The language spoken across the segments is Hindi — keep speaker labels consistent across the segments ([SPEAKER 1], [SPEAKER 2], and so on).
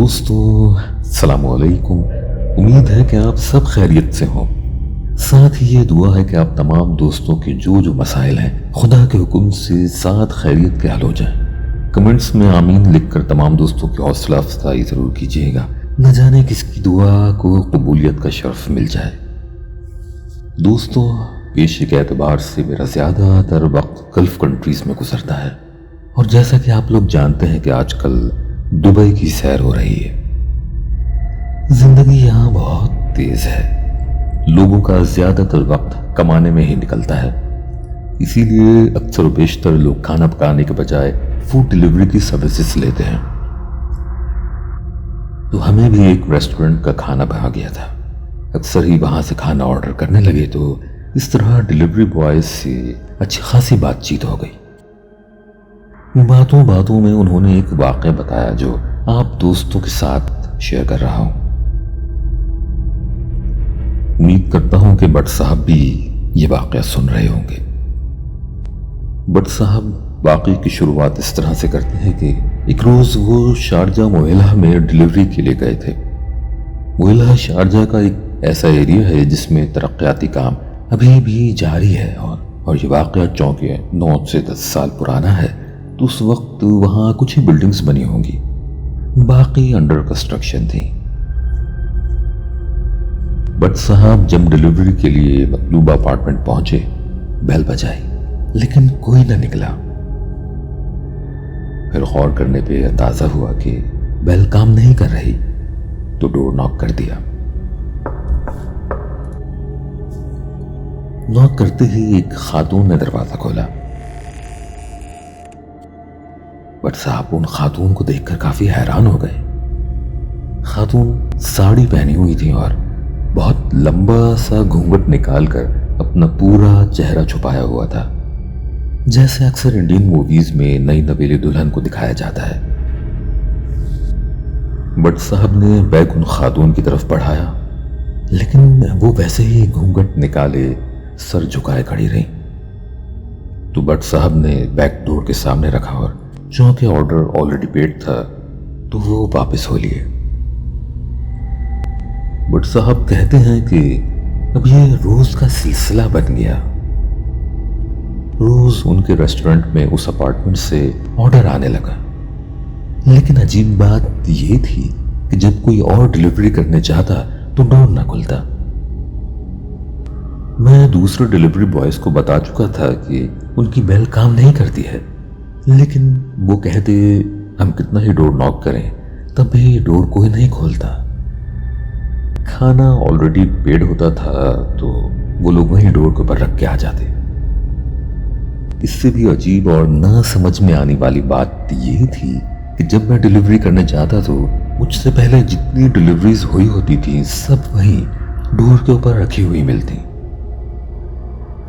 [SPEAKER 1] दोस्तों अस्सलाम वालेकुम। उम्मीद है कि आप सब खैरियत से हों। साथ ही ये दुआ है कि आप तमाम दोस्तों के जो मसाइल हैं खुदा के हुक्म से साथ खैरियत के हल हो जाएं। कमेंट्स में आमीन लिखकर तमाम दोस्तों की हौसला अफजाई ज़रूर कीजिएगा, न जाने किसकी दुआ को कबूलियत का शर्फ मिल जाए। दोस्तों, पेशे के एतबार से मेरा ज़्यादातर वक्त गल्फ़ कंट्रीज़ में गुजरता है और जैसा कि आप लोग जानते हैं कि आजकल दुबई की सैर हो रही है। जिंदगी यहाँ बहुत तेज है, लोगों का ज्यादातर वक्त कमाने में ही निकलता है। इसीलिए अक्सर बेशतर लोग खाना पकाने के बजाय फूड डिलीवरी की सर्विसेज लेते हैं। तो हमें भी एक रेस्टोरेंट का खाना भा गया था। अक्सर ही वहां से खाना ऑर्डर करने लगे तो इस तरह डिलीवरी बॉय से अच्छी खासी बातचीत हो गई। बातों बातों में उन्होंने एक वाक़या बताया जो आप दोस्तों के साथ शेयर कर रहा हूं। उम्मीद करता हूं कि भट्ट साहब भी ये वाक़या सुन रहे होंगे। भट्ट साहब वाक़ये की शुरुआत इस तरह से करते हैं कि एक रोज़ वो शारजा मोहल्ला में डिलीवरी के लिए गए थे। मोहल्ला शारजा का एक ऐसा एरिया है जिसमें तरक्याती काम अभी भी जारी है और ये वाक़या चौंके 9 से 10 साल पुराना है। तो उस वक्त वहां कुछ ही बिल्डिंग्स बनी होंगी, बाकी अंडर कंस्ट्रक्शन थी। भट्ट साहब जब डिलीवरी के लिए मतलूबा अपार्टमेंट पहुंचे, बेल बजाई लेकिन कोई न निकला। फिर गौर करने पे अंदाजा हुआ कि बेल काम नहीं कर रही, तो डोर नॉक कर दिया। नॉक करते ही एक खातून ने दरवाजा खोला। भट्ट साहब उन खातून को देखकर काफी हैरान हो गए। खातून साड़ी पहनी हुई थी और बहुत लंबा सा घूंघट निकालकर अपना पूरा चेहरा छुपाया हुआ था, जैसे अक्सर इंडियन मूवीज में नई नवेली दुल्हन को दिखाया जाता है। भट्ट साहब ने बैग उन खातून की तरफ बढ़ाया, लेकिन वो वैसे ही घूंघट निकाले सर झुकाए खड़ी रही। तो भट्ट साहब ने बैग डोर के सामने रखा और चूंकि ऑर्डर ऑलरेडी पेड था तो वो वापस हो लिए। भट्ट साहब कहते हैं कि अब ये रोज का सिलसिला बन गया। रोज उनके रेस्टोरेंट में उस अपार्टमेंट से ऑर्डर आने लगा। लेकिन अजीब बात ये थी कि जब कोई और डिलीवरी करने चाहता तो डोर ना खुलता। मैं दूसरे डिलीवरी बॉयज को बता चुका था कि उनकी बेल काम नहीं करती है, लेकिन वो कहते हम कितना ही डोर नॉक करें तब भी डोर कोई नहीं खोलता। खाना ऑलरेडी पेड होता था तो वो लोग वहीं डोर के ऊपर रख के आ जाते। इससे भी अजीब और ना समझ में आने वाली बात ये थी कि जब मैं डिलीवरी करने जाता तो मुझसे पहले जितनी डिलीवरीज हुई होती थी सब वहीं डोर के ऊपर रखी हुई मिलती।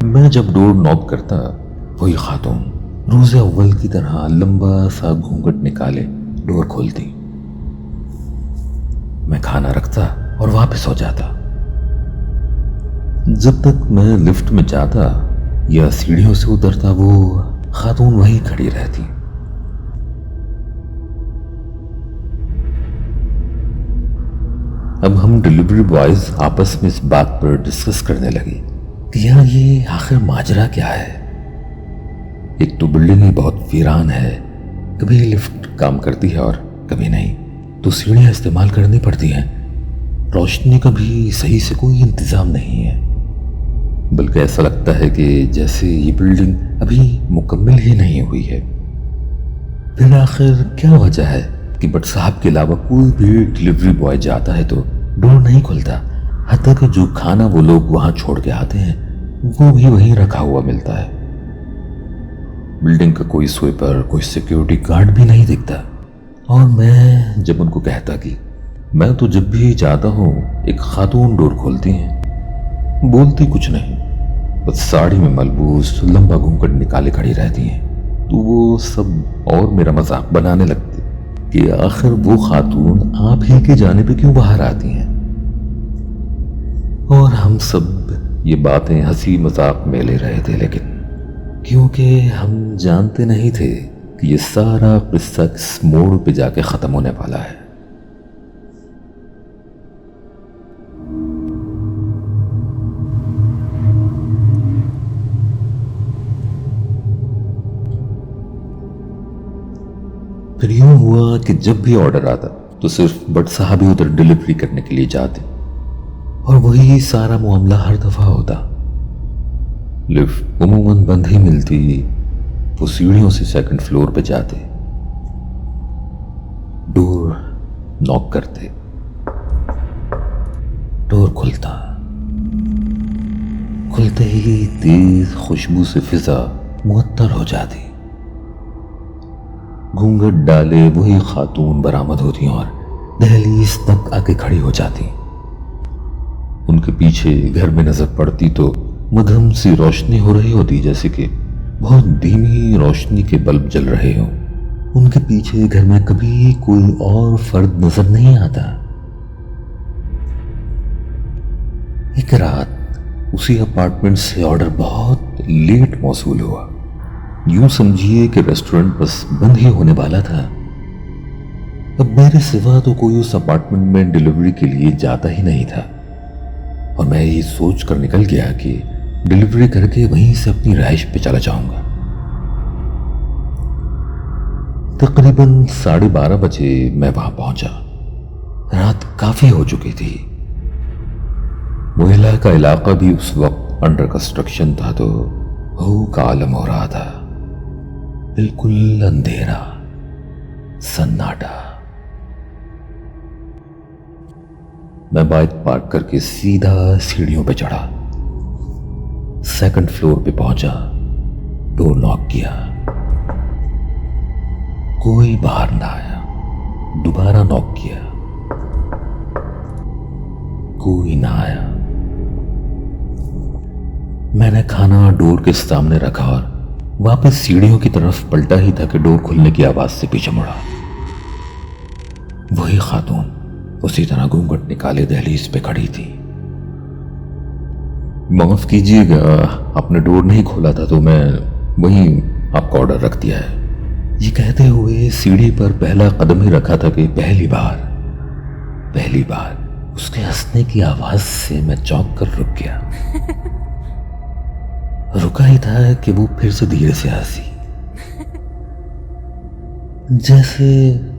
[SPEAKER 1] मैं जब डोर नॉक करता वही खातून रोज़े अव्वल की तरह लंबा सा घूंघट निकाले डोर खोलती। मैं खाना रखता और वापस हो जाता। जब तक मैं लिफ्ट में जाता या सीढ़ियों से उतरता वो खातून वहीं खड़ी रहती। अब हम डिलीवरी बॉयज आपस में इस बात पर डिस्कस करने लगे कि यार ये आखिर माजरा क्या है। एक तो बिल्डिंग ही बहुत वीरान है, कभी लिफ्ट काम करती है और कभी नहीं, तो सीढ़ियां इस्तेमाल करनी पड़ती हैं। रोशनी का भी सही से कोई इंतजाम नहीं है, बल्कि ऐसा लगता है कि जैसे ये बिल्डिंग अभी मुकम्मल ही नहीं हुई है। फिर आखिर क्या वजह है कि भट्ट साहब के अलावा कोई भी डिलीवरी बॉय जाता है तो डोर नहीं खुलता, हत्ता कि जो खाना वो लोग वहां छोड़ के आते हैं वो भी वहीं रखा हुआ मिलता है। बिल्डिंग का कोई स्वीपर, कोई सिक्योरिटी गार्ड भी नहीं दिखता। और मैं जब उनको कहता कि मैं तो जब भी जाता हूँ एक खातून डोर खोलती हैं, बोलती कुछ नहीं, बस साड़ी में मलबूस लंबा घूंघट निकाले खड़ी रहती हैं, तो वो सब और मेरा मजाक बनाने लगते कि आखिर वो खातून आप ही के जाने पे क्यों बाहर आती हैं। और हम सब ये बातें हंसी मजाक में ले रहे थे, लेकिन क्योंकि हम जानते नहीं थे कि ये सारा किस्सा किस मोड़ पे जाके खत्म होने वाला है। फिर यूं हुआ कि जब भी ऑर्डर आता तो सिर्फ बट साहब ही उधर डिलीवरी करने के लिए जाते और वही सारा मामला हर दफा होता। लिफ्ट उमूमन बंद ही मिलती, वो सीढ़ियों से सेकंड फ्लोर पे जाते, डोर नॉक करते, डोर खुलता, खुलते ही तेज खुशबू से फिजा मुअत्तर हो जाती। घूंघट डाले वही खातून बरामद होती और दहलीज तक आके खड़ी हो जाती। उनके पीछे घर में नजर पड़ती तो मध्यम सी रोशनी हो रही होती, जैसे कि बहुत धीमी रोशनी के बल्ब जल रहे हो। उनके पीछे घर में कभी कोई और फर्द नजर नहीं आता। एक रात उसी अपार्टमेंट से ऑर्डर बहुत लेट मौसूल हुआ। यूं समझिए कि रेस्टोरेंट बस बंद ही होने वाला था। अब मेरे सिवा तो कोई उस अपार्टमेंट में डिलीवरी के लिए जाता ही नहीं था और मैं ये सोच कर निकल गया कि डिलीवरी करके वहीं से अपनी रहाइश पे चला जाऊंगा। तकरीबन 12:30 बजे मैं वहां पहुंचा। रात काफी हो चुकी थी। मोहल्ला का इलाका भी उस वक्त अंडर कंस्ट्रक्शन था तो हो का आलम हो रहा था। बिल्कुल अंधेरा, सन्नाटा। मैं बाइक पार्क करके सीधा सीढ़ियों पे चढ़ा, सेकंड फ्लोर पे पहुंचा, डोर नॉक किया। कोई बाहर ना आया। दोबारा नॉक किया, कोई ना आया। मैंने खाना डोर के सामने रखा और वापस सीढ़ियों की तरफ पलटा ही था कि डोर खुलने की आवाज से पीछे मुड़ा। वही खातून उसी तरह घूंघट निकाले दहलीज पे खड़ी थी। माफ कीजिएगा, आपने डोर नहीं खोला था तो मैं वहीं आपका ऑर्डर रख दिया है। ये कहते हुए सीढ़ी पर पहला कदम ही रखा था कि पहली बार उसके हंसने की आवाज से मैं चौंक कर रुक गया। रुका ही था कि वो फिर से धीरे से हंसी, जैसे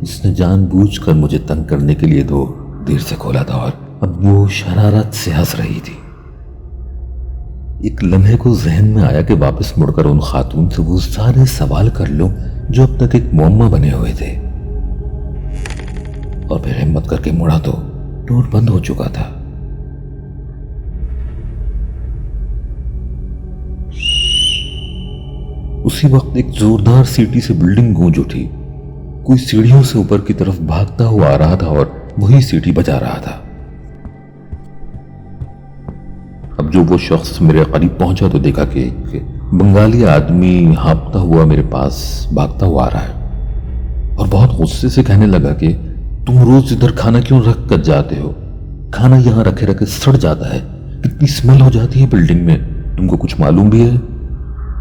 [SPEAKER 1] उसने जानबूझकर मुझे तंग करने के लिए दो देर से खोला था और अब वो शरारत से हंस रही थी। एक लम्हे को जहन में आया कि वापस मुड़कर उन खातून से वो सारे सवाल कर लूं जो अब तक एक मुअम्मा बने हुए थे, और फिर हिम्मत करके मुड़ा तो डोर बंद हो चुका था। उसी वक्त एक जोरदार सीटी से बिल्डिंग गूंज उठी। कोई सीढ़ियों से ऊपर की तरफ भागता हुआ आ रहा था और वही सीटी बजा रहा था। अब जो वो शख्स मेरे करीब पहुंचा तो देखा कि एक बंगाली आदमी हाँफता हुआ मेरे पास भागता हुआ आ रहा है और बहुत गुस्से से कहने लगा कि तुम रोज इधर खाना क्यों रख कर जाते हो? खाना यहां रखे रखे सड़ जाता है, कितनी स्मेल हो जाती है बिल्डिंग में, तुमको कुछ मालूम भी है?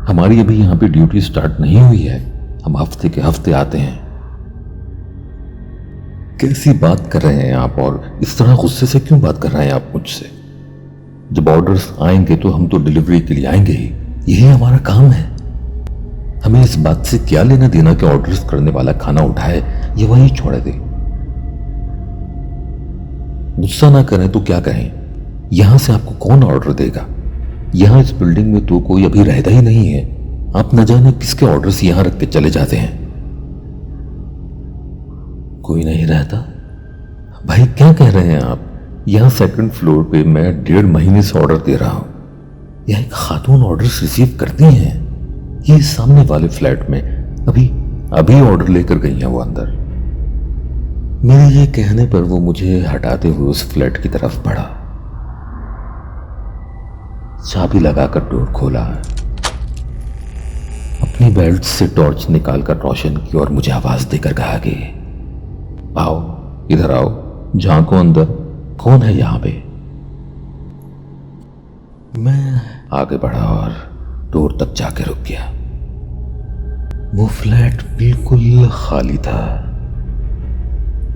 [SPEAKER 1] हमारी अभी यहां पे ड्यूटी स्टार्ट नहीं हुई है, हम हफ्ते के हफ्ते आते हैं। कैसी बात कर रहे हैं आप, और इस तरह गुस्से से क्यों बात कर रहे हैं आप मुझसे? जब ऑर्डर्स आएंगे तो हम तो डिलीवरी के लिए आएंगे ही, यही हमारा काम है। हमें इस बात से क्या लेना देना कि ऑर्डर्स करने वाला खाना उठाए या वही छोड़ दे। गुस्सा ना करें तो क्या कहें, यहां से आपको कौन ऑर्डर देगा? यहां इस बिल्डिंग में तो कोई अभी रहता ही नहीं है, आप न जाने किसके ऑर्डर्स यहां रख के चले जाते हैं। कोई नहीं रहता? भाई क्या कह रहे हैं आप? यहां सेकंड फ्लोर पे मैं 1.5 महीने से ऑर्डर दे रहा हूं, यह एक खातून ऑर्डर्स रिसीव करती हैं। ये सामने वाले फ्लैट में अभी ऑर्डर लेकर गई हैं वो अंदर। मेरे ये कहने पर वो मुझे हटाते हुए उस फ्लैट की तरफ बढ़ा। चाबी लगाकर डोर खोला, अपनी बेल्ट से टॉर्च निकालकर रोशन की और मुझे आवाज देकर कहा कि आओ, इधर आओ, झांको अंदर, कौन है यहां पे? मैं आगे बढ़ा और डोर तक जाके रुक गया। वो फ्लैट बिल्कुल खाली था,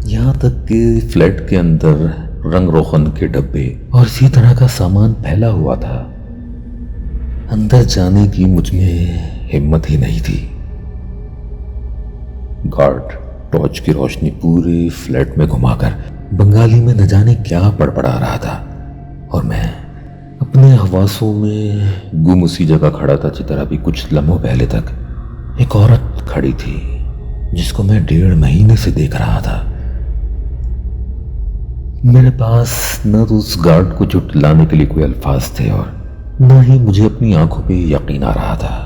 [SPEAKER 1] यहां तक कि फ्लैट के अंदर रंग रोगन के डब्बे और इसी तरह का सामान फैला हुआ था। अंदर जाने की मुझ में हिम्मत ही नहीं थी। गार्ड टॉर्च की रोशनी पूरे फ्लैट में घुमाकर बंगाली में न जाने क्या पड़पड़ा रहा था और मैं अपने हवासों में गुम उसी जगह खड़ा था जिधर अभी कुछ लम्हों पहले तक एक औरत खड़ी थी जिसको मैं 1.5 महीने से देख रहा था। मेरे पास न तो उस गार्ड को झुठलाने के लिए कोई अल्फाज थे और न ही मुझे अपनी आंखों पे यकीन आ रहा था।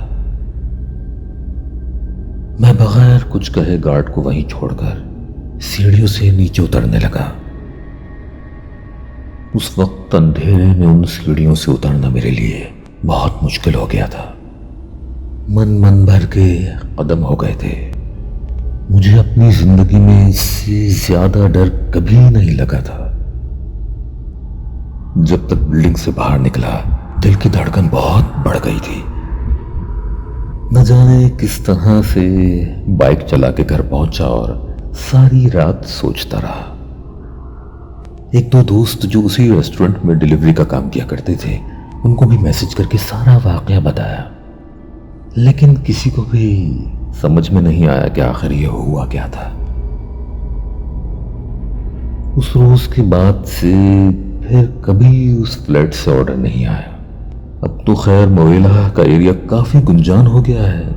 [SPEAKER 1] मैं बगैर कुछ कहे गार्ड को वहीं छोड़कर सीढ़ियों से नीचे उतरने लगा। उस वक्त अंधेरे में उन सीढ़ियों से उतरना मेरे लिए बहुत मुश्किल हो गया था। मन भर के कदम हो गए थे। मुझे अपनी जिंदगी में इससे ज्यादा डर कभी नहीं लगा था। जब तक बिल्डिंग से बाहर निकला दिल की धड़कन बहुत बढ़ गई थी। न जाने किस तरह से बाइक चला के घर पहुंचा और सारी रात सोचता रहा। एक दो दोस्त जो उसी रेस्टोरेंट में डिलीवरी का काम किया करते थे उनको भी मैसेज करके सारा वाकया बताया, लेकिन किसी को भी समझ में नहीं आया कि आखिर ये हुआ क्या था। उस रोज के बाद से फिर कभी उस फ्लैट से ऑर्डर नहीं आया। अब तो खैर मोरेला का एरिया काफी गुंजान हो गया है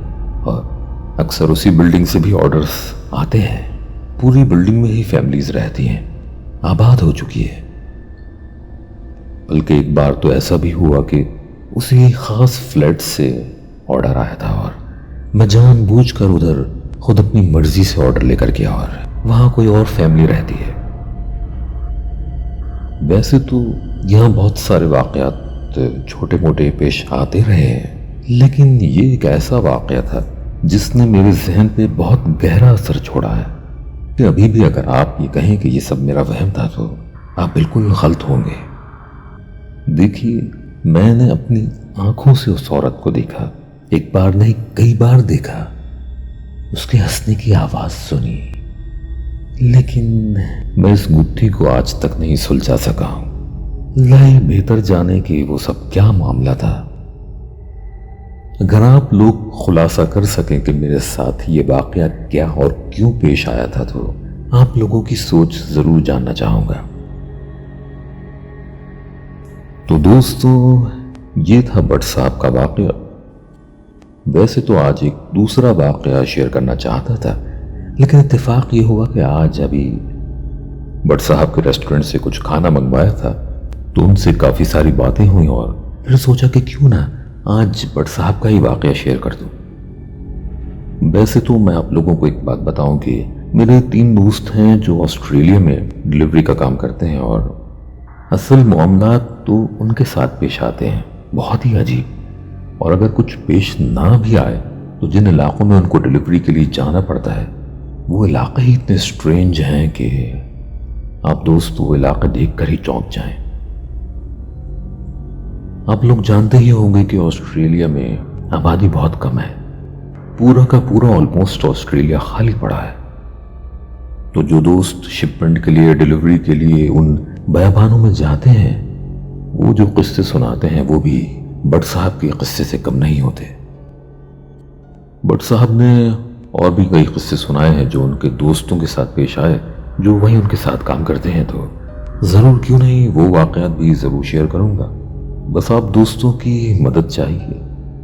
[SPEAKER 1] और अक्सर उसी बिल्डिंग से भी ऑर्डर्स आते हैं। पूरी बिल्डिंग में ही फैमिलीज रहती हैं, आबाद हो चुकी है। बल्कि एक बार तो ऐसा भी हुआ कि उसी खास फ्लैट से ऑर्डर आया था और मैं जानबूझकर उधर खुद अपनी मर्जी से ऑर्डर लेकर गया और वहां कोई और फैमिली रहती है। वैसे तो यहाँ बहुत सारे वाकयात छोटे मोटे पेश आते रहे हैं, लेकिन ये एक ऐसा वाकया था जिसने मेरे जहन पे बहुत गहरा असर छोड़ा है कि अभी भी अगर आप ये कहें कि ये सब मेरा वहम था तो आप बिल्कुल गलत होंगे। देखिए, मैंने अपनी आंखों से उस औरत को देखा, एक बार नहीं कई बार देखा, उसके हंसने की आवाज सुनी, लेकिन मैं इस गुत्थी को आज तक नहीं सुलझा सका हूं। लाई बेहतर जाने कि वो सब क्या मामला था। अगर आप लोग खुलासा कर सकें कि मेरे साथ ये वाकया क्या और क्यों पेश आया था तो आप लोगों की सोच जरूर जानना चाहूंगा। तो दोस्तों, ये था भट्ट साहब का वाकया। वैसे तो आज एक दूसरा वाकया शेयर करना चाहता था, लेकिन इत्तेफाक ये हुआ कि आज अभी भट्ट साहब के रेस्टोरेंट से कुछ खाना मंगवाया था तो उनसे काफी सारी बातें हुई और फिर सोचा कि क्यों ना आज भट्ट साहब का ही वाकया शेयर कर दूं। वैसे तो मैं आप लोगों को एक बात बताऊं कि मेरे 3 दोस्त हैं जो ऑस्ट्रेलिया में डिलीवरी का काम करते हैं और असल मामला तो उनके साथ पेश आते हैं बहुत ही अजीब। और अगर कुछ पेश ना भी आए तो जिन इलाकों में उनको डिलीवरी के लिए जाना पड़ता है वो इलाके ही इतने स्ट्रेंज हैं कि आप दोस्त वो इलाके देखकर ही चौंक जाएं। आप लोग जानते ही होंगे कि ऑस्ट्रेलिया में आबादी बहुत कम है, पूरा का पूरा ऑलमोस्ट ऑस्ट्रेलिया खाली पड़ा है। तो जो दोस्त शिपमेंट के लिए डिलीवरी के लिए उन बयाबानों में जाते हैं वो जो किस्से सुनाते हैं वो भी भट्ट साहब के किस्से से कम नहीं होते। भट्ट साहब ने और भी कई किस्से सुनाए हैं जो उनके दोस्तों के साथ पेश आए जो वहीं उनके साथ काम करते हैं, तो जरूर क्यों नहीं वो वाकयात भी जरूर शेयर करूंगा। बस आप दोस्तों की मदद चाहिए।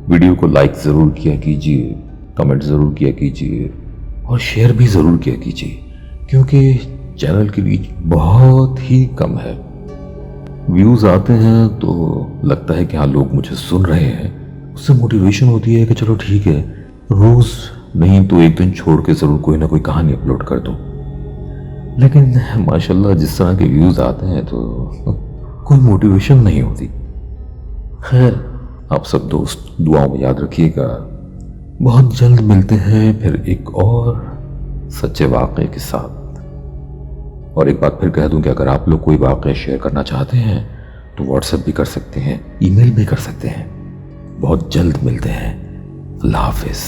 [SPEAKER 1] वीडियो को लाइक जरूर किया कीजिए, कमेंट जरूर किया कीजिए और शेयर भी जरूर किया कीजिए, क्योंकि चैनल की रीच बहुत ही कम है। व्यूज आते हैं तो लगता है कि हाँ लोग मुझे सुन रहे हैं, उससे मोटिवेशन होती है कि चलो ठीक है रोज नहीं तो एक दिन छोड़ के जरूर कोई ना कोई कहानी अपलोड कर दूं। लेकिन माशाल्लाह जिस तरह के व्यूज आते हैं तो कोई मोटिवेशन नहीं होती। खैर, आप सब दोस्त दुआओं में याद रखिएगा। बहुत जल्द मिलते हैं फिर एक और सच्चे वाक़े के साथ। और एक बात फिर कह दूं कि अगर आप लोग कोई वाक़या शेयर करना चाहते हैं तो व्हाट्सएप भी कर सकते हैं, ईमेल भी कर सकते हैं। बहुत जल्द मिलते हैं। अल्लाह हाफिज़।